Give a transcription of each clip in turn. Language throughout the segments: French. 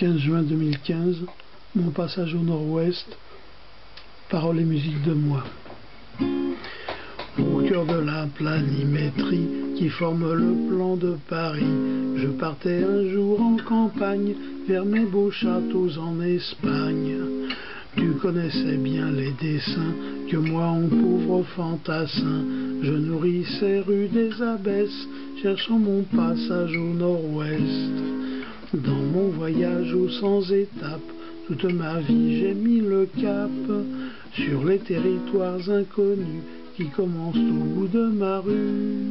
15 juin 2015, mon passage au nord-ouest, paroles et musique de moi. Au cœur de la planimétrie qui forme le plan de Paris, je partais un jour en campagne vers mes beaux châteaux en Espagne. Tu connaissais bien les dessins que moi en pauvre fantassin je nourrissais rue des Abbesses, cherchant mon passage au nord-ouest. Dans mon voyage aux 100 étapes, toute ma vie j'ai mis le cap sur les territoires inconnus qui commencent au bout de ma rue.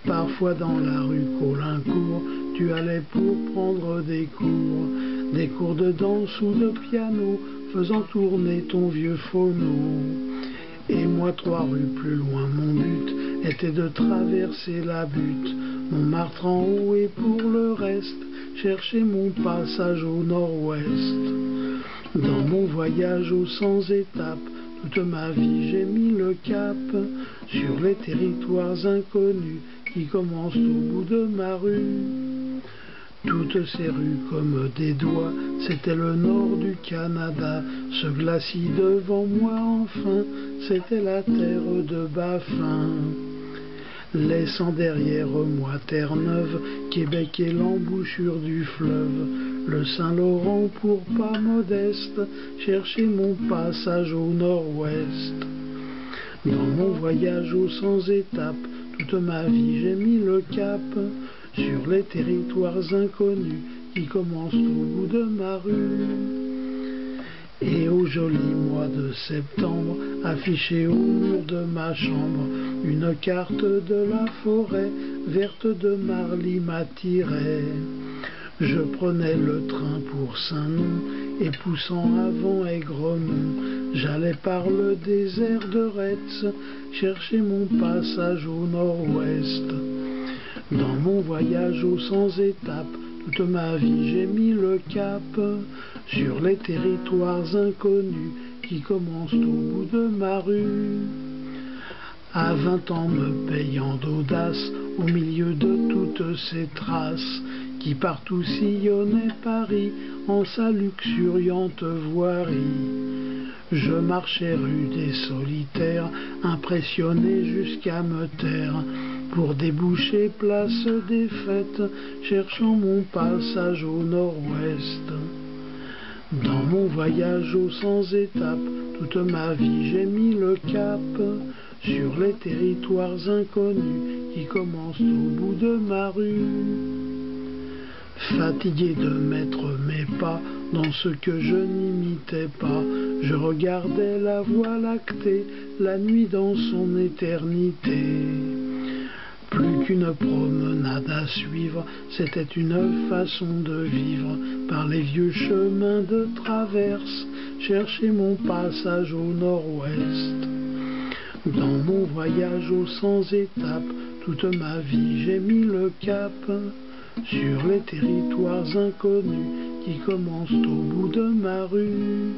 Parfois dans la rue Caulaincourt, tu allais pour prendre des cours de danse ou de piano, faisant tourner ton vieux phono. Et moi 3 rues plus loin, mon but était de traverser la butte, Montmartre en haut et pour le reste, chercher mon passage au nord-ouest. Dans mon voyage aux 100 étapes, toute ma vie j'ai mis le cap sur les territoires inconnus qui commencent au bout de ma rue. Toutes ces rues comme des doigts, c'était le nord du Canada. Ce glacis devant moi enfin, c'était la terre de Baffin. Laissant derrière moi Terre-Neuve, Québec et l'embouchure du fleuve, le Saint-Laurent pour pas modeste, chercher mon passage au nord-ouest. Dans mon voyage aux 100 étapes, toute ma vie j'ai mis le cap sur les territoires inconnus qui commencent au bout de ma rue. Et au joli mois de septembre, affiché au mur de ma chambre, une carte de la forêt verte de Marly m'attirait. Je prenais le train pour Saint-Nom et poussant avant Aigremont, j'allais par le désert de Retz chercher mon passage au nord-ouest. Dans mon voyage aux 100 étapes, toute ma vie j'ai mis le cap sur les territoires inconnus qui commencent au bout de ma rue. À 20 ans me payant d'audace au milieu de toutes ces traces qui partout sillonnaient Paris en sa luxuriante voirie. Je marchais rue des Solitaires, impressionné jusqu'à me taire, pour déboucher place des Fêtes, cherchant mon passage au nord-ouest. Dans mon voyage aux 100 étapes, toute ma vie j'ai mis le cap sur les territoires inconnus qui commencent au bout de ma rue. Fatigué de mettre mes pas dans ce que je n'imitais pas, je regardais la voie lactée, la nuit dans son éternité. Plus qu'une promenade à suivre, c'était une façon de vivre, par les vieux chemins de traverse, chercher mon passage au nord-ouest. Dans mon voyage aux 100 étapes, toute ma vie j'ai mis le cap sur les territoires inconnus qui commencent au bout de ma rue.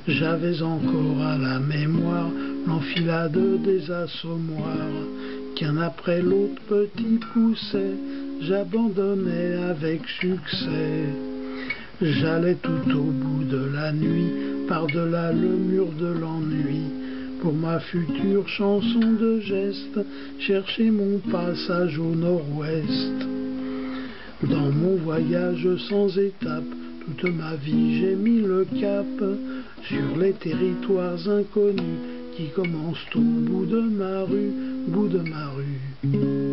J'avais encore à la mémoire l'enfilade des assommoirs, qu'un après l'autre petit poussait, j'abandonnais avec succès. J'allais tout au bout de la nuit, par-delà le mur de l'ennui, pour ma future chanson de geste, chercher mon passage au nord-ouest. Dans mon voyage sans étapes, toute ma vie j'ai mis le cap sur les territoires inconnus qui commencent au bout de ma rue, bout de ma rue.